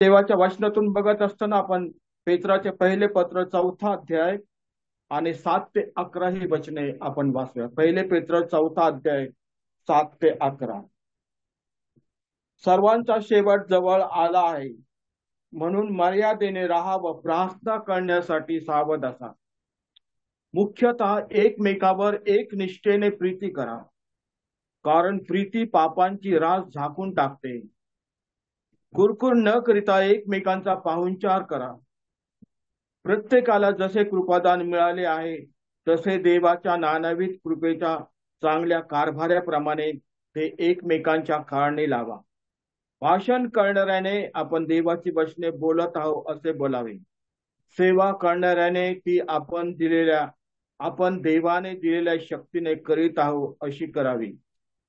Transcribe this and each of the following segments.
देवाच्या वचनातून बघत असताना आपण पेत्राचे पहिले पत्र 4था अध्याय आणि 7 ते 11 ही वचने आपण वाचूया. पहिले पेत्र 4था अध्याय 7 ते 11. सर्वांचा शेवट जवळ आला आहे, म्हणून मर्यादेने राहा व प्रार्थना करण्यासाठी सावध असा. मुख्यतः एकमेकावर एक निष्ठेने प्रीती करा, कारण प्रीती पापांची रास झाकून टाकते. कुरकुर न करिता एकमेकांचा पाहुणचार करा. प्रत्येकाला जसे कृपादान मिळाले आहे तसे देवाच्या नानाविध कृपेच्या चांगल्या कारभाराप्रमाणे ते एकमेकांच्या कारणे लावा. भाषण करणाऱ्याने आपण देवाची वचने बोलत आहोत असे बोलावे. सेवा करणाऱ्याने ती आपण देवाने दिलेल्या शक्तीने करीत आहोत अशी करावी,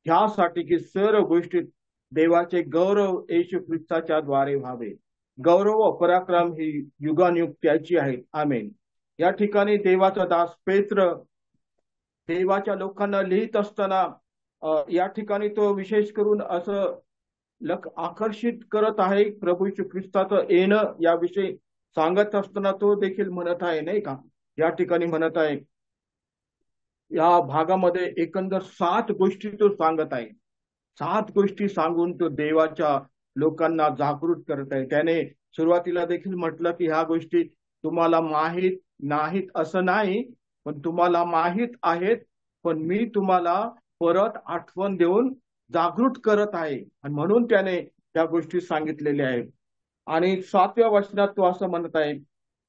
ह्यासाठी की सर्व गोष्टीत देवाचे गौरव येशू ख्रिस्ताच्या द्वारे व्हावे. गौरव व पराक्रम ही युगानुयुग त्याची आहेत. आमेन. या ठिकाणी देवाचा दास पेत्र देवाच्या लोकांना लिहित असताना या ठिकाणी तो विशेष करून असं आकर्षित करत आहे प्रभू येशू ख्रिस्ताचं येणं याविषयी सांगत असताना तो देखील म्हणत आहे, नाही का? या ठिकाणी म्हणत आहे, या भागामध्ये एकंदर 7 गोष्टी तो सांगत आहे. 7 गोष्टी सांगून तो देवाच्या लोकांना जागृत करत आहे. त्याने सुरुवातीला देखील म्हटलं की ह्या गोष्टी तुम्हाला माहीत नाहीत असं नाही, पण तुम्हाला माहीत आहेत, पण मी तुम्हाला परत आठवण देऊन जागृत करत आहे. आणि म्हणून त्याने त्या गोष्टी सांगितलेल्या आहेत. आणि 7व्या वचनात तो असं म्हणत आहे,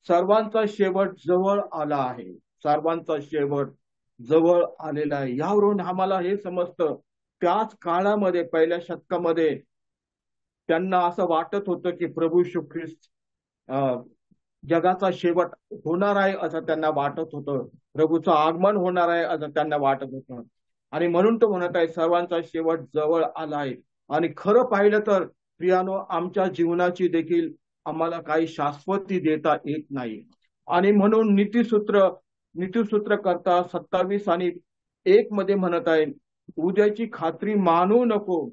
सर्वांचा शेवट जवळ आला आहे. सर्वांचा शेवट जवळ आलेला आहे. यावरून आम्हाला हे समजतं, त्याच काळामध्ये पहिल्या शतकामध्ये त्यांना असं वाटत होतं की प्रभू येशू ख्रिस्त जगाचा शेवट होणार आहे असं त्यांना वाटत होतं. प्रभूचं आगमन होणार आहे असं त्यांना वाटत होतं. आणि म्हणून तो म्हणत आहे सर्वांचा शेवट जवळ आला आहे. आणि खरं पाहिलं तर प्रियानो, आमच्या जीवनाची देखील आम्हाला काही शाश्वती देता येत नाही. आणि म्हणून नीतिसूत्र करता 27 आणि 1 मध्ये म्हणत आहे, उद्याची खात्री मानू नको,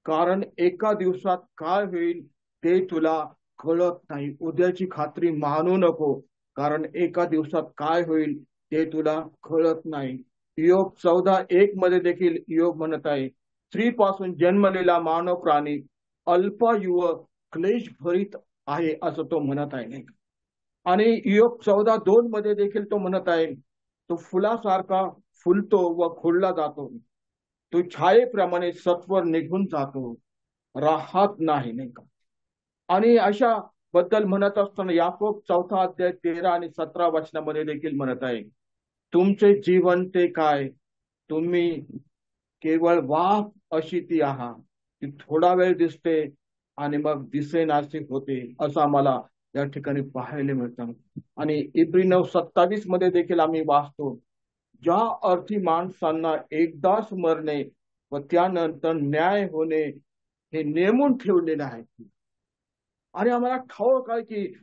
कारण एका दिवसात काय होईल ते तुला कळत नाही. उद्याची खात्री मानू नको, कारण एका दिवसात काय होईल ते तुला कळत नाही. योग 14:1 मध्ये देखील योग म्हणत आहे, स्त्रीपासून जन्मलेला मानव प्राणी अल्पायुव क्लेश भरीत आहे असं तो म्हणत आहे. आणि योग 14:2 मध्ये देखील तो म्हणत आहे, तो फुलासारखा फुलतो व खोडला जातो, तो छायेप्रमाणे सत्वर निघून जातो, राहत नाही का? आणि अशा बद्दल म्हणत असताना याकोब 4था अध्याय 13 आणि 17 वचनामध्ये देखील म्हणत आहे, तुमचे जीवन ते काय, तुम्ही केवळ वाफ अशी ती आहात, ती थोडा वेळ दिसते आणि मग दिसेनाशी होते, असं आम्हाला या ठिकाणी पाहायला मिळतं. आणि इब्री 9:27 मध्ये देखील आम्ही वाचतो, ज्या अर्थी माणसांना एकदाच मरणे व त्यानंतर न्याय होणे हे नेमून ठेवलेले आहे. आणि आम्हाला ठाऊक आहे की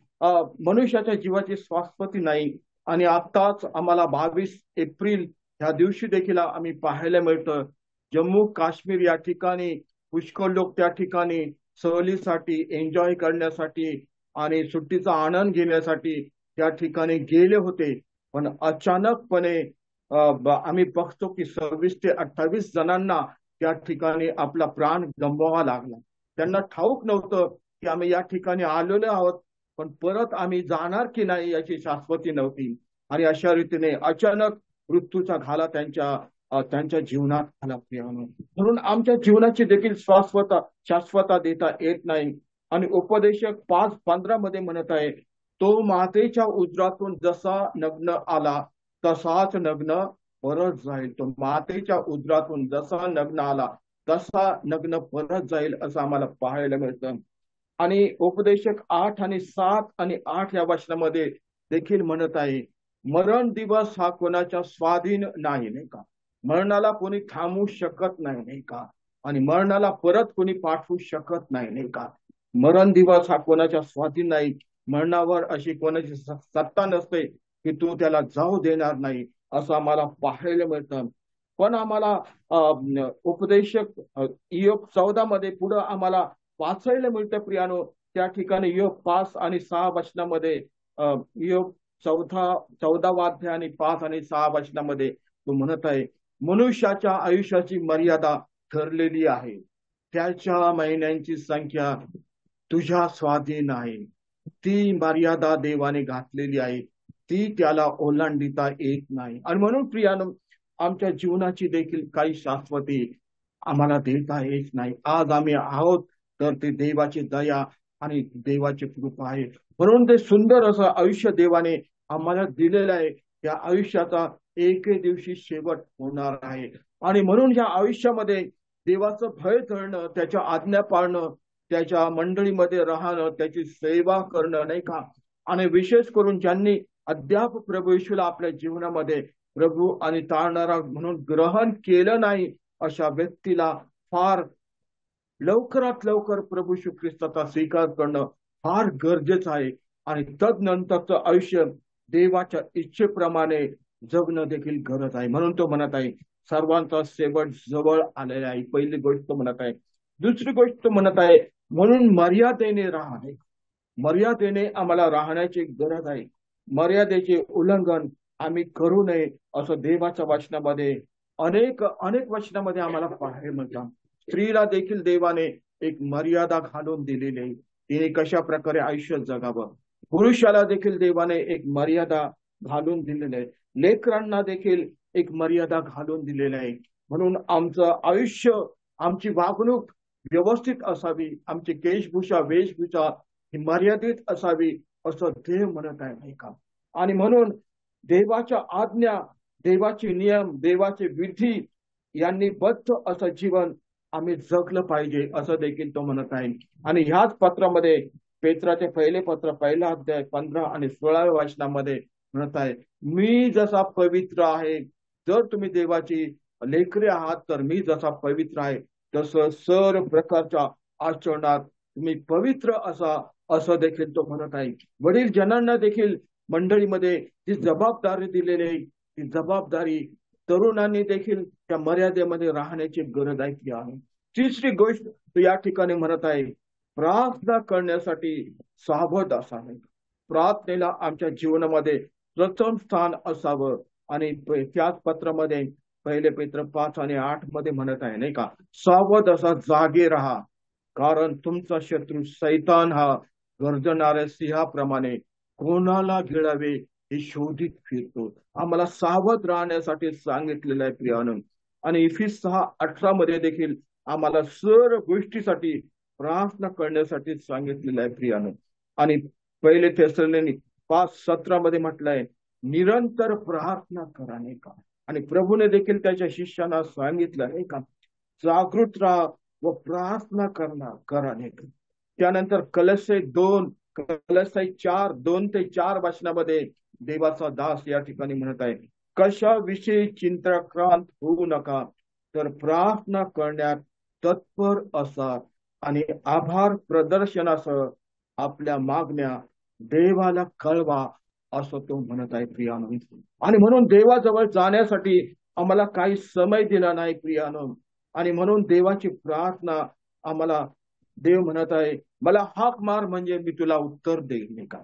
मनुष्याच्या जीवाची शाश्वती नाही. आणि आताच आम्हाला 22 एप्रिल ह्या दिवशी देखील आम्ही पाहायला मिळतं, जम्मू काश्मीर या ठिकाणी पुष्कळ लोक त्या ठिकाणी सहलीसाठी, एन्जॉय करण्यासाठी आणि सुट्टीचा आनंद घेण्यासाठी त्या ठिकाणी गेले होते. पण अचानकपणे आम्ही बघतो की 26 ते 28 जणांना त्या ठिकाणी आपला प्राण गमवावा लागला. त्यांना ठाऊक नव्हतं की आम्ही या ठिकाणी आलेलो आहोत, पण परत आम्ही जाणार की नाही याची शाश्वती नव्हती. आणि अशा रीतीने अचानक मृत्यूचा घाला त्यांच्या जीवनात आला. म्हणून आमच्या जीवनाची देखील शाश्वता देता येत नाही. आणि उपदेशक 5:15 मध्ये म्हणत आहे, तो मातेच्या उदरातून जसा नग्न आला तसाच नग्न परत जाईल. तो मातेच्या उदरातून जसा नग्न आला तसा नग्न परत जाईल असं आम्हाला पाहायला मिळतं. आणि उपदेशक 8 आणि 7 आणि 8 या वचनामध्ये देखील म्हणत आहे, मरण दिवस हा कोणाच्या स्वाधीन नाही का? मरणाला कोणी थांबवू शकत नाही का? आणि मरणाला परत कोणी पाठवू शकत नाही का? मरण दिवस हा कोणाच्या स्वाधीन नाही. मरणावर अशी कोणाची सत्ता नसते की तू त्याला जाऊ देणार नाही, असं आम्हाला पाहायला मिळतं. पण आम्हाला उपदेशक योग 14 मध्ये पुढे आम्हाला वाचायला मिळतं प्रियानो, त्या ठिकाणी योग 5 आणि 6 वचनामध्ये योग 14वाअध्याय आणि 5 आणि 6 वचनामध्ये तो म्हणत आहे, मनुष्याच्या आयुष्याची मर्यादा ठरलेली आहे, त्याच्या महिन्यांची संख्या तुझ्या स्वाधीन आहे. ती मर्यादा देवाने घातलेली आहे, ती त्याला ओलांडता येत नाही. आणि म्हणून प्रियानो, आमच्या जीवनाची देखील काही शाश्वती आम्हाला देता येत नाही. आज आम्ही आहोत तर ते देवाची दया आणि देवाची कृपा आहे. म्हणून ते सुंदर असं आयुष्य देवाने आम्हाला दिलेलं आहे. या आयुष्याचा एके दिवशी शेवट होणार आहे. आणि म्हणून या आयुष्यामध्ये देवाचं भय धरणं, त्याच्या आज्ञा पाळणं, त्याच्या मंडळीमध्ये राहणं, त्याची सेवा करणं, नाही का. आणि विशेष करून ज्यांनी अद्याप प्रभू येशूला आपल्या जीवनामध्ये प्रभू आणि तारणारा म्हणून ग्रहण केलं नाही, अशा व्यक्तीला फार लवकरात लवकर प्रभू येशू ख्रिस्ताचा स्वीकार करणं फार गरजेचं आहे. आणि तदनंतरचं आयुष्य देवाच्या इच्छेप्रमाणे जगणं देखील गरज आहे. म्हणून तो म्हणत आहे, सर्वांचा शेवट जवळ आलेला आहे. पहिली गोष्ट तो म्हणत आहे. दुसरी गोष्ट तो म्हणत आहे, म्हणून मर्यादेने राहणे. मर्यादेने आम्हाला राहण्याची गरज आहे. मर्यादेचे उल्लंघन आम्ही करू नये असं देवाच्या वचनामध्ये अनेक अनेक वचनामध्ये आम्हाला पाहायला मिळतं. स्त्रीला देखील देवाने एक मर्यादा घालून दिलेली आहे, तिने कशा प्रकारे आयुष्य जगावं. पुरुषाला देखील देवाने एक मर्यादा घालून दिलेली आहे. लेकरांना देखील एक मर्यादा घालून दिलेली आहे. म्हणून आमचं आयुष्य, आमची वागणूक व्यवस्थित असावी, आमची वेशभूषा ही मर्यादित असावी असं देव म्हणत आहे, नाही का. आणि म्हणून देवाच्या आज्ञा, देवाचे नियम, देवाचे विधी यांनी बद्ध असं जीवन आम्ही जगलं पाहिजे असं देखील तो म्हणत आहे. आणि ह्याच पत्रामध्ये पेत्राचे पहिले पत्र 1 अध्याय 15 आणि 16व्या वचनामध्ये म्हणत आहे, मी जसा पवित्र आहे, जर तुम्ही देवाची लेकरे आहात तर मी जसा पवित्र आहे तसं सर्व प्रकारच्या आचरणात तुम्ही पवित्र असा, असं देखील तो म्हणत आहे. वडील जनांना देखील मंडळीमध्ये जी जबाबदारी दिलेली आहे, ती जबाबदारी तरुणांनी देखील त्या मर्यादेमध्ये राहण्याची गरज आहे. तिसरी गोष्ट तो या ठिकाणी म्हणत आहे, प्रार्थना करण्यासाठी सावध असावे. प्रार्थनेला आमच्या जीवनामध्ये प्रथम स्थान असावं. आणि त्याच पत्रामध्ये 1 पेत्र 5 आणि 8 मध्ये म्हणत आहे, नाही का, सावध असा, जागे राहा, कारण तुमचा शत्रू सैतान हा गर्जणाऱ्या सिंहाप्रमाणे कोणाला गिळावे हे शोधित फिरतो. आम्हाला सावध राहण्यासाठी सांगितलेलं आहे प्रियानो. आणि इफिस 6:18 मध्ये देखील आम्हाला सर्व गोष्टीसाठी प्रार्थना करण्यासाठी सांगितलेलं आहे प्रियानो. आणि 1 थेसलोनिकी 5:17 मध्ये म्हटलंय, निरंतर प्रार्थना करा, नाही का. आणि प्रभूने देखील त्याच्या शिष्यांना सांगितलं, नाही का, जागृत राहा व प्रार्थना करा, नाही का. त्यानंतर कलस्से 4:2 ते 4 वचनामध्ये देवाचा दास या ठिकाणी म्हणत आहे, कशाविषयी चिंताक्रांत होऊ नका, तर प्रार्थना करण्यात तत्पर असा आणि आभार प्रदर्शनासह आपल्या मागण्या देवाला कळवा, असं तो म्हणत आहे प्रियानो. आणि म्हणून देवाजवळ जाण्यासाठी आम्हाला काही समय दिला नाही प्रियानो. आणि म्हणून देवाची प्रार्थना आम्हाला देव म्हणत आहे, मला हाक मार म्हणजे मी तुला उत्तर देईल, नाही का.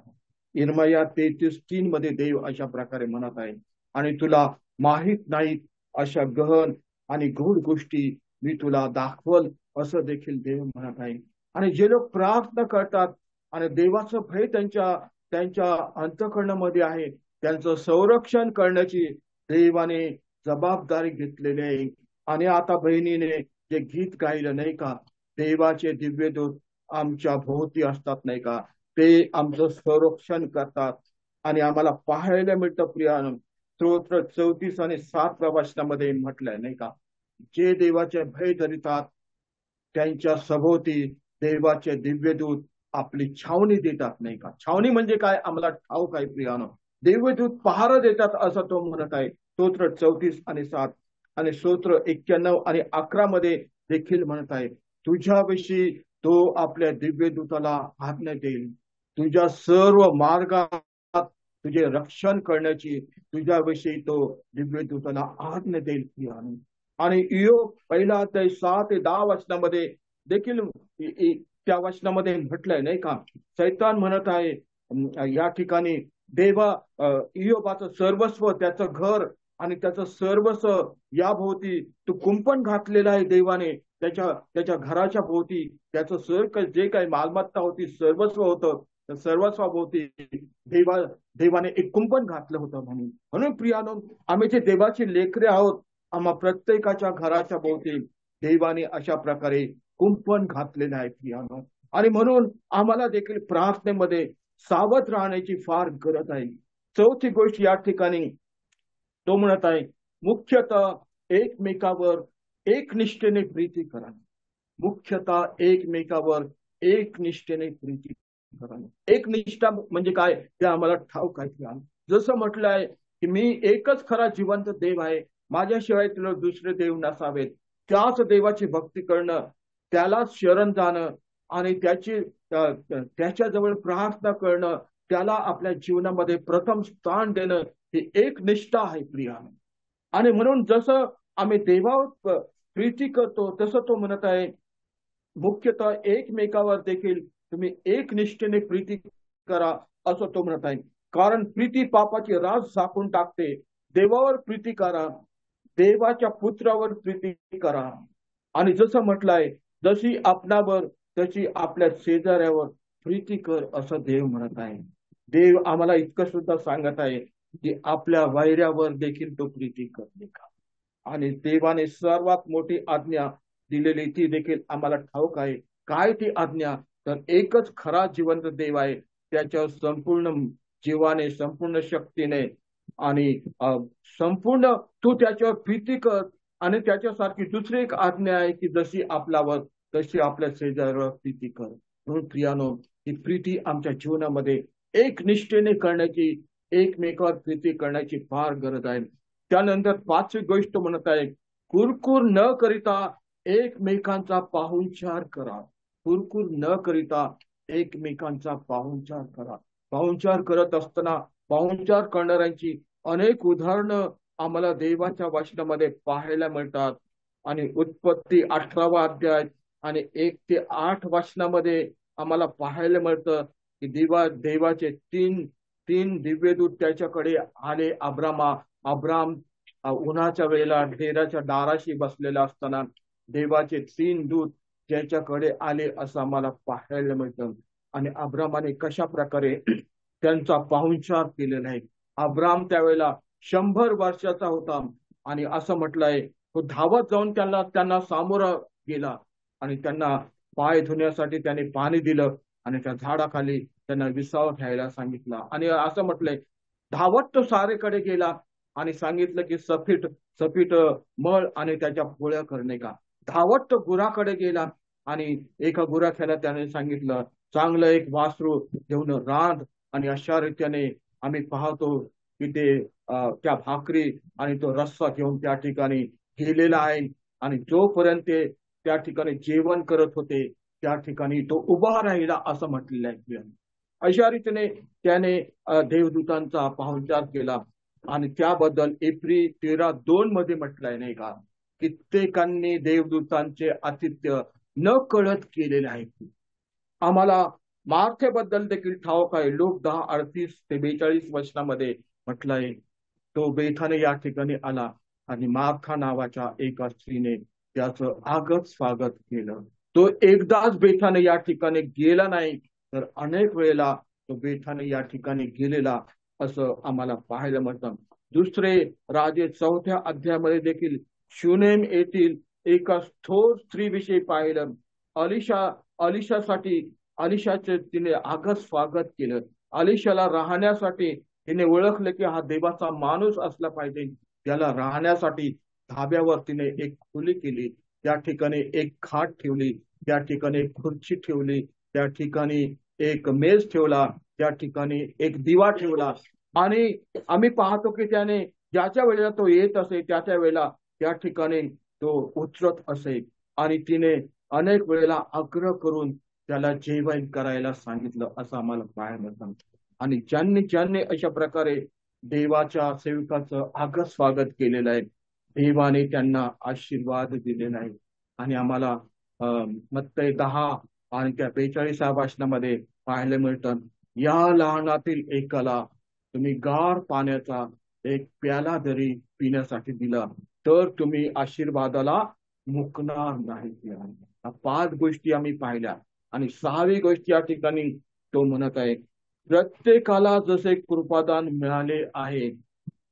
इर्मया 33:3 मध्ये देव अशा प्रकारे म्हणत आहे, आणि तुला माहित नाहीत अशा गहन आणि गूढ गोष्टी मी तुला दाखवल, असं देखील देव म्हणत आहे. आणि जे लोक प्रार्थना करतात आणि देवाचं भय त्यांच्या त्यांच्या अंतःकरणामध्ये आहे, त्यांचं संरक्षण करण्याची देवाने जबाबदारी घेतलेली आहे. आणि आता बहिणीने जे गीत गायलं, नाही का, देवाचे दिव्यदूत आमच्या भोवती असतात, नाही का, ते आमचं संरक्षण करतात. आणि आम्हाला पाहायला मिळतं प्रियानो, स्तोत्र 34 आणि 7व्या वचनामध्ये म्हटलंय, नाही का, जे देवाचे भय धरितात त्यांच्या सभोवती देवाचे दिव्यदूत आपली छावणी देतात, नाही का. छावणी म्हणजे काय आम्हाला ठाऊक आहे प्रियानो. दिव्यदूत पहारा देतात असं तो म्हणत आहे. स्तोत्र 34 आणि 7 आणि स्तोत्र 91 आणि 11 मध्ये देखील म्हणत आहे, तुझ्याविषयी तो आपल्या दिव्यदूताला आज्ञा देईल, तुझ्या सर्व मार्गात तुझे रक्षण करण्याची तुझ्याविषयी तो दिव्यदूताला आज्ञा देईल प्रियानो. आणि इयोब 1 अध्याय 6 ते 10 वचनामध्ये देखील त्या वचनामध्ये म्हटलंय नाही का, सैतान म्हणत आहे या ठिकाणी देवा इयोबाचं सर्वस्व, त्याचं घर आणि त्याचं सर्वस्व या भोवती तो कुंपण घातलेला आहे देवाने, त्याच्या त्याच्या घराच्या भोवती त्याचं जे काही मालमत्ता होती, सर्वस्व होतं, त्या सर्वस्वाभोवती देवाने एक कुंपण घातलं होतं. म्हणून म्हणून प्रियानो, आम्ही जे देवाची लेकरे आहोत, आम्हा प्रत्येकाच्या घराच्या भोवती देवाने अशा प्रकारे कुंपण घातलेलं आहे प्रियानो. आणि म्हणून आम्हाला देखील प्रार्थनेमध्ये सावध राहण्याची फार गरज आहे. चौथी गोष्ट या ठिकाणी तो म्हणत आहे, मुख्यतः एकमेकावर एकनिष्ठेने प्रीती करा. मुख्यतः एकमेकावर एकनिष्ठेने प्रीती करा. एकनिष्ठा म्हणजे काय ते आम्हाला ठाऊक आहे. जसं म्हटलंय की मी एकच खरा जिवंत देव आहे, माझ्याशिवाय तुला दुसरे देव नसावेत. त्याच देवाची भक्ती करणं, त्यालाच शरण जाणं आणि त्याच्याजवळ प्रार्थना करणं, त्याला आपल्या जीवनामध्ये प्रथम स्थान देणं, ही एक निष्ठा आहे प्रियानो. आणि म्हणून जसं आम्ही देवावर प्रीती करतो, तसं तो म्हणत आहे मुख्यतः एकमेकावर देखील तुम्ही एकनिष्ठेने प्रीती करा, असं तो म्हणत आहे. कारण प्रीती पापाची रास झाकून टाकते. देवावर प्रीती करा, देवाच्या पुत्रावर प्रीती करा. आणि जसं म्हटलंय, जशी आपणावर तशी आपल्या शेजाऱ्यावर प्रीती कर, असं देव म्हणत आहे. देव आम्हाला इतकं सुद्धा सांगत आहे की आपल्या वैऱ्यावर देखील तो प्रीती करते का. आणि देवाने सर्वात मोठी आज्ञा दिलेली ती देखील आम्हाला ठाऊक आहे. काय ती आज्ञा? तर एकच खरा जिवंत देव आहे, त्याच्या संपूर्ण जीवाने, संपूर्ण शक्तीने आणि संपूर्ण तू त्याच्यावर प्रीती कर. आणि त्याच्यासारखी दुसरी एक आज्ञा आहे की जशी आपल्यावर तशी आपल्या शेजाऱ्यावर प्रीती कर. म्हणून प्रियानो, ही प्रीती आमच्या जीवनामध्ये एक निष्ठेने करण्याची, एकमेकावर प्रीती करण्याची फार गरज आहे. त्यानंतर पाचवी गोष्ट म्हणत आहे, कुरकुर न करिता एकमेकांचा पाहुणचार करा. कुरकुर न करिता एकमेकांचा पाहुणचार करा. पाहुणचार करत असताना पाहुणचार करणाऱ्यांची अनेक उदाहरणं आम्हाला देवाच्या वचनामध्ये पाहायला मिळतात. आणि उत्पत्ती 18वा अध्याय आणि 1 ते 8 वचनामध्ये आम्हाला पाहायला मिळतं की देवाचे तीन दिव्यदूत त्याच्याकडे आले. अब्राम उन्हाच्या वेळेला डेराच्या दाराशी बसलेला असताना देवाचे 3 दूत त्याच्याकडे आले, असं आम्हाला पाहायला मिळतं. आणि अब्रामाने कशा प्रकारे त्यांचा पाहुणचार केलेला आहे. अब्राम त्यावेळेला 100 वर्षाचा होता आणि असं म्हटलंय, तो धावत जाऊन त्यांना सामोरा गेला आणि त्यांना पाय धुण्यासाठी त्याने पाणी दिलं आणि त्या झाडाखाली त्यांना विसावा घ्यायला सांगितला. आणि असं म्हटलंय, धावत तो सारेकडे गेला आणि सांगितलं की सफीट मळ आणि त्याच्या पोळ्या करणे का. धावत तो गुराकडे गेला आणि एका गुराख्याला त्याने सांगितलं, चांगलं एक वासरू घेऊन रांध. आणि अशा रीतीने आम्ही पाहतो की ते त्या भाकरी आणि तो रस्सा घेऊन त्या ठिकाणी गेलेला आहे. आणि जोपर्यंत त्या ठिकाणी जेवण करत होते, त्या ठिकाणी तो उभा राहिला, असं म्हटलेलं आहे. अशा रीतीने त्याने देवदूतांचा पाहुणचार केला. आणि त्याबद्दल एप्रिल 13:2 मध्ये म्हटलंय नाही का, कित्येकांनी देवदूतांचे आतिथ्य न कळत केलेले आहे. आम्हाला मार्थेबद्दल देखील ठाऊक आहे. लोक 10:38 ते 42 वचनामध्ये म्हटलंय, तो बेथाने या ठिकाणी आला आणि मार्था नावाच्या एका स्त्रीने त्याचं आगत स्वागत केलं. तो एकदाच बेथाने या ठिकाणी गेला नाही, तर अनेक वेळेला तो बेथाने या ठिकाणी गेलेला, असं आम्हाला पाहायला मिळतं. दुसरे राजे 4थ्या अध्यायामध्ये देखील शुनेम येथील एका थोर स्त्रीविषयी पाहिलं. अलिशाचे तिने आगत स्वागत केलं. अलिशाला राहण्यासाठी तिने ओळखलं की हा देवाचा माणूस असला पाहिजे. त्याला राहण्यासाठी धाब्यावर तिने एक खोली केली, त्या ठिकाणी एक खाट ठेवली, त्या ठिकाणी एक खुर्ची ठेवली, त्या ठिकाणी एक मेज ठेवला, त्या ठिकाणी एक दिवा ठेवला. आणि आम्ही पाहतो की त्याने ज्याच्या वेळेला तो येत असे त्याच्या वेळेला त्या ठिकाणी तो उतरत असे. आणि तिने अनेक वेळेला आग्रह करून त्याला जेवण करायला सांगितलं, असं आम्हाला पाहायला मिळतं. आणि ज्यांनी अशा प्रकारे देवाच्या सेवकाचं आगत स्वागत केलेलं आहे, देवाने त्यांना आशीर्वाद दिलेला आहे. आणि आम्हाला मत्ती आणि त्या 42व्या भाषणामध्ये पाहायला मिळतं, या लहानातील एकाला तुम्ही गार पाण्याचा एक प्याला जरी पिण्यासाठी दिला तर तुम्ही आशीर्वादाला मुकणार नाही. या 5 गोष्टी आम्ही पाहिल्या. आणि 6वी गोष्ट या ठिकाणी तो म्हणत आहे, प्रत्येकाला जसे कृपादान मिळाले आहे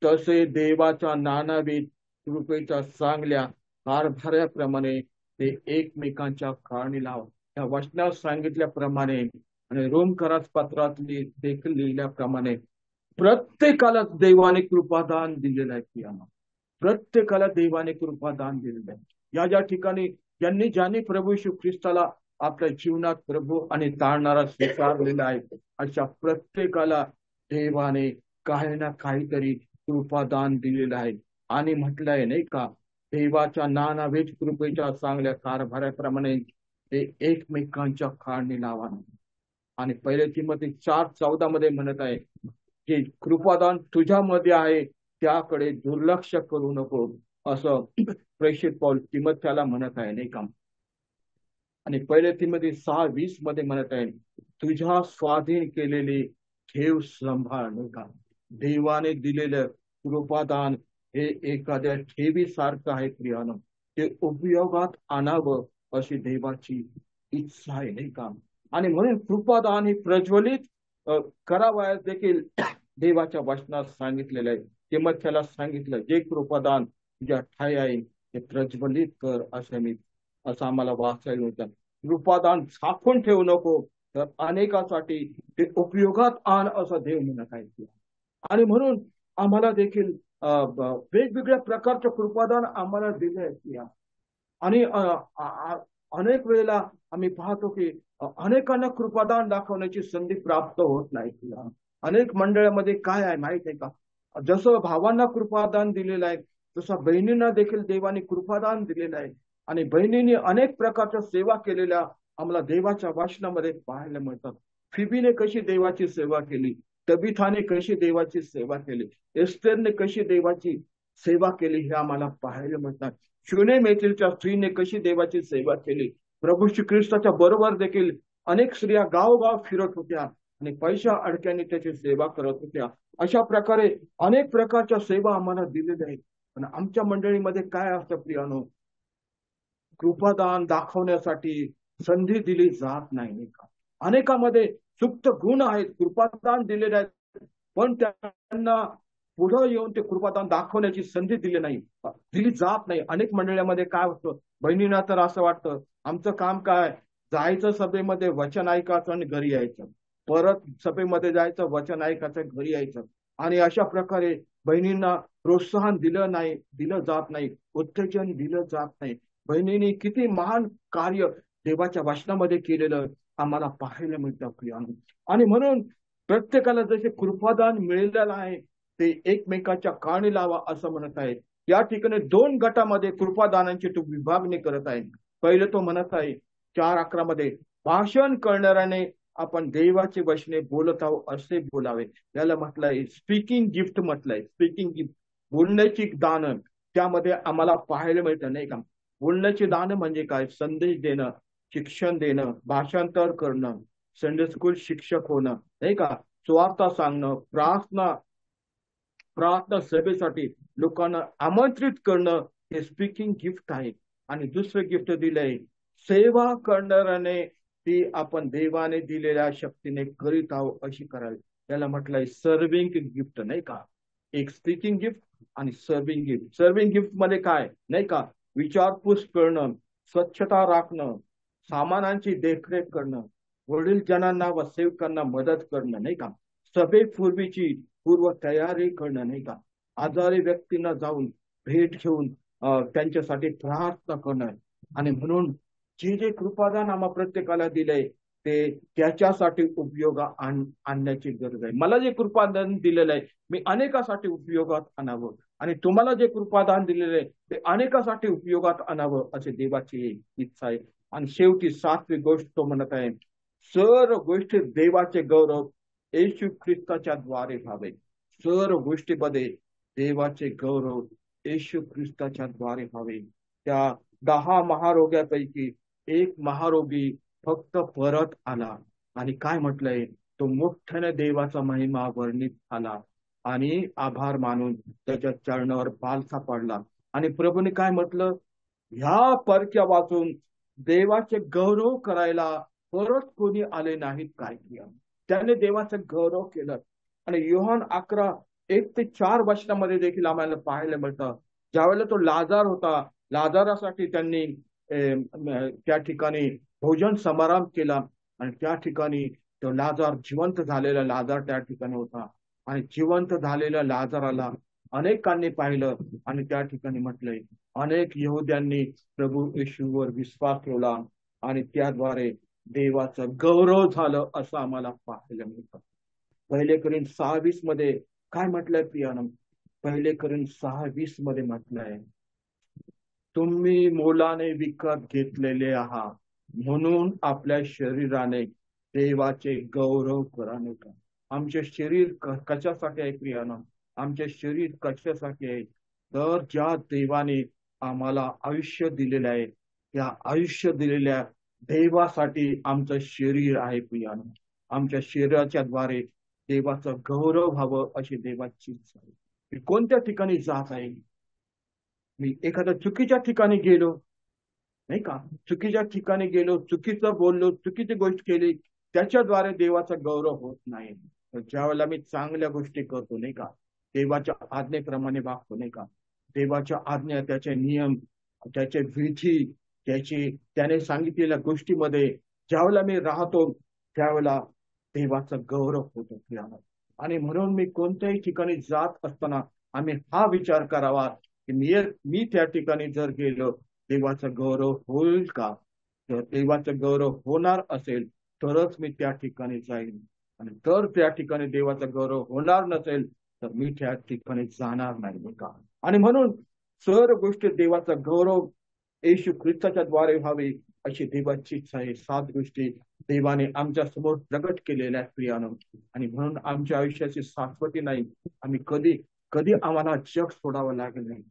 तसे देवाच्या नानाविध कृपेच्या चांगल्या कारभाराप्रमाणे ते एकमेकांच्या काळणी लाव. त्या वचनात सांगितल्याप्रमाणे आणि रोमकरास पत्रातली देखील लिहिल्याप्रमाणे प्रत्येकाला देवाने कृपादान दिलेलं आहे. प्रत्येकाला देवाने कृपादान दिलेलं आहे. या ज्या ठिकाणी ज्यांनी प्रभू येशू ख्रिस्ताला आपल्या जीवनात प्रभू आणि तारणारा स्वीकारलेला आहे, अशा प्रत्येकाला देवाने काही ना काहीतरी कृपादान दिलेलं आहे. आणि म्हटलंय नाही का, देवाच्या नानाविध कृपेच्या चांगल्या कारभाराप्रमाणे ते एकमेकांच्या काळणी लावा. आणि 1 तिमोथी 4:14 मध्ये म्हणत आहे की कृपादान तुझ्यामध्ये आहे त्याकडे दुर्लक्ष करू नको, असं प्रेषित पौल तिमोथ्याला म्हणत आहे नाही का. आणि 1 तिमोथी 6:20 मध्ये म्हणत आहे, तुझ्या स्वाधीन केलेली ठेव सांभाळ नाही का. देवाने दिलेलं कृपादान हे एखाद्या ठेवीसारखं आहे प्रियानं, ते उपयोगात आणावं अशी देवाची इच्छा आहे नाही का. आणि म्हणून कृपादान हे प्रज्वलित करावयास देखील देवाच्या वचनात सांगितलेलं आहे. तिमोथ्याला सांगितलं, जे कृपादान तुझ्या ठाई आहे ते प्रज्वलित कर, असं आम्हाला वाचायला होतं. कृपादान झाकून ठेवू नको, तर अनेकासाठी ते उपयोगात आण, असं देव म्हणत आहे. आणि म्हणून आम्हाला देखील वेगवेगळ्या प्रकारचं कृपादान आम्हाला दिले आहेत. आणि अनेक वेळेला आम्ही पाहतो की अनेकांना कृपादान दाखवण्याची संधी प्राप्त होत नाही. अनेक मंडळामध्ये काय आहे माहित आहे का, जसं भावांना कृपादान दिलेलं आहे तसं बहिणींना देखील देवाने कृपादान दिलेलं आहे. आणि बहिणींनी अनेक प्रकारच्या सेवा केलेल्या आम्हाला देवाच्या वाचनामध्ये पाहायला मिळतात. फिबीने कशी देवाची सेवा केली, तबिथाने कशी देवाची सेवा केली, एस्तेरने कशी देवाची सेवा केली, हे आम्हाला पाहायला मिळतात. शूनेमेतीच्या स्त्रीने कशी देवाची सेवा केली. प्रभू श्री ख्रिस्ताच्या बरोबर देखील अनेक स्त्रिया गावोगाव फिरत होत्या आणि पैशा अडक्याने त्याची सेवा करत होत्या. अशा प्रकारे अनेक प्रकारच्या सेवा आम्हाला दिलेल्या आहेत. पण आमच्या मंडळीमध्ये काय असतं प्रियानो, कृपादान दाखवण्यासाठी संधी दिली जात नाही का. अनेकामध्ये सुप्त गुण आहेत, कृपादान दिलेले आहेत, पण त्यांना पुढे येऊन ते कृपादान दाखवण्याची संधी दिली जात नाही. अनेक मंडळामध्ये काय होतं, बहिणींना तर असं वाटतं आमचं काम काय, जायचं सभेमध्ये वचन ऐकायचं आणि घरी यायचं, परत सभेमध्ये जायचं वचन ऐकायचं घरी यायचं. आणि अशा प्रकारे बहिणींना प्रोत्साहन दिलं जात नाही, उत्तेजन दिलं जात नाही. बहिणींनी किती महान कार्य देवाच्या वचनामध्ये केलेलं आम्हाला पाहायला मिळतं प्रियानो. आणि म्हणून प्रत्येकाला जसे कृपादान मिळालेलं आहे ते एकमेकाच्या काळणी लावा, असं म्हणत आहे. या ठिकाणी 2 गटामध्ये कृपादानांची तो विभागणी करत आहे. पहिले तो म्हणत आहे 4:11 मध्ये, भाषण करणाऱ्याने आपण देवाचे वचने बोलत आहोत असे बोलावे. याला म्हटलंय स्पीकिंग गिफ्ट, म्हटलंय स्पीकिंग गिफ्ट, बोलण्याची दान. त्यामध्ये आम्हाला पाहायला मिळतं नाही का. बोलण्याची दान म्हणजे काय, संदेश देणं, शिक्षण देणं, भाषांतर करणं, संडे स्कूल शिक्षक होणं नाही का, सुवार्ता सांगणं, प्रार्थना सभेसाठी लोकांना आमंत्रित करणं, हे स्पीकिंग गिफ्ट आहे. आणि दुसरं गिफ्ट दिलंय सेवा करणाऱ्याने, ती आपण देवाने दिलेल्या शक्तीने करीत आहोत अशी करावी. त्याला म्हटलंय सर्विंग गिफ्ट नाही का. एक स्पीकिंग गिफ्ट आणि सर्विंग गिफ्ट. सर्विंग गिफ्ट मध्ये काय नाही का, विचारपूस करणं, स्वच्छता राखणं, सामानांची देखरेख करणं, वडील जनांना व सेवकांना मदत करणं नाही का, सभेपूर्वीची पूर्व तयारी करणं नाही का, आजारी व्यक्तींना जाऊन भेट घेऊन त्यांच्यासाठी प्रार्थना करणं. आणि म्हणून जे कृपादान आम्हा प्रत्येकाला दिलंय ते त्याच्यासाठी आणण्याची गरज आहे. मला जे कृपादान दिलेलं आहे मी अनेकासाठी उपयोगात आणावं, आणि तुम्हाला जे कृपादान दिलेलं आहे ते अनेकासाठी उपयोगात आणावं अशी देवाची इच्छा आहे. आणि शेवटी 7वी गोष्ट तो म्हणत आहे, सर्व गोष्टी देवाचे गौरव येशू ख्रिस्ताच्या द्वारे व्हावे. सर्व गोष्टीमध्ये देवाचे गौरव येशू ख्रिस्ताच्या द्वारे व्हावे. त्या 10 महारोग्यापैकी एक महारोगी फक्त परत आला आणि काय म्हटलंय, तो मोठ्याने देवाचा महिमा वर्णित आला आणि आभार मानून त्याच्या चरणावर पालथा पडला. आणि प्रभूने काय म्हटलं, ह्या परक्या वाचून देवाचे गौरव करायला परत कोणी आले नाहीत काय किया. त्याने देवाचं गौरव केलं. आणि योहान 11:1 ते 4 वचनामध्ये देखील आम्हाला पाहायला मिळतं, ज्यावेळेला तो लाजार होता, लाजारासाठी त्यांनी त्या ठिकाणी भोजन समारंभ केला. आणि त्या ठिकाणी तो लाजार, जिवंत झालेला लाजार त्या ठिकाणी होता. आणि जिवंत झालेल्या लाजाराला अनेकांनी पाहिलं. आणि त्या ठिकाणी म्हटलंय, अनेक यहुद्यांनी प्रभू येशूवर विश्वास ठेवला आणि त्याद्वारे देवाचं गौरव झालं असं आम्हाला पाहायला मिळतं. 1 कोरिंथ 6:20 मध्ये काय म्हटलंय प्रियानं? 1 कोरिंथ 6:20 मध्ये म्हटलंय, तुम्ही मोलाने विकत घेतलेले आहात, म्हणून आपल्या शरीराने देवाचे गौरव करा. नाही का? आमचे शरीर कशासाठी आहे प्रियानं? आमचे शरीर कशासाठी आहे? तर ज्या देवाने आम्हाला आयुष्य दिलेलं आहे, त्या आयुष्य दिलेल्या देवासाठी आमचं शरीर आहे प्रियानं. आमच्या शरीराच्या द्वारे देवाचं गौरव व्हावं अशी देवाची इच्छा आहे. मी कोणत्या ठिकाणी जात आहे? मी एखाद्या चुकीच्या ठिकाणी गेलो, नाही का, चुकीच्या ठिकाणी गेलो, चुकीचं बोललो, चुकीची गोष्ट केली, त्याच्याद्वारे देवाचा गौरव होत नाही. तर ज्यावेळेला मी चांगल्या गोष्टी करतो, नाही का, देवाच्या आज्ञेप्रमाणे वागतो, नाही का, देवाच्या आज्ञा, त्याचे नियम, त्याचे विधी, त्याने सांगितलेल्या गोष्टीमध्ये ज्यावेळेला मी राहतो, त्यावेळेला देवाचा गौरव होतो प्रियानो. आणि म्हणून मी कोणत्याही ठिकाणी जात असताना आम्ही हा विचार करावा की मी त्या ठिकाणी जर गेलो, देवाचा गौरव होईल का? जर देवाचा गौरव होणार असेल तरच मी त्या ठिकाणी जाईल. आणि तर त्या ठिकाणी देवाचा गौरव होणार नसेल तर मी त्या ठिकाणी जाणार नाही का? आणि म्हणून सर्व गोष्टी देवाचा गौरव येशू ख्रिस्ताच्या द्वारे व्हावी अशी देवाची इच्छा आहे. 7 गोष्टी देवाने आमच्या समोर प्रगट केलेल्या आहेत प्रियानो. आणि म्हणून आमच्या आयुष्याची शाश्वती नाही. आम्ही कधी कधी आम्हाला जग सोडावं लागेल नाही.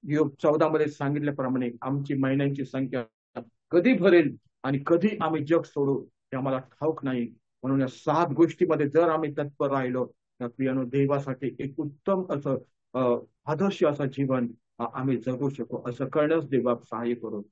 योग 14 मध्ये सांगितल्याप्रमाणे आमची महिन्यांची संख्या कधी भरेल आणि कधी आम्ही जग सोडू हे आम्हाला ठाऊक नाही. म्हणून या 7 गोष्टीमध्ये जर आम्ही तत्पर राहिलो तर प्रियानो, देवासाठी एक उत्तम असं आदर्श असं जीवन आम्ही जगू शकू. असं करण्यास देवा सहाय्य करू.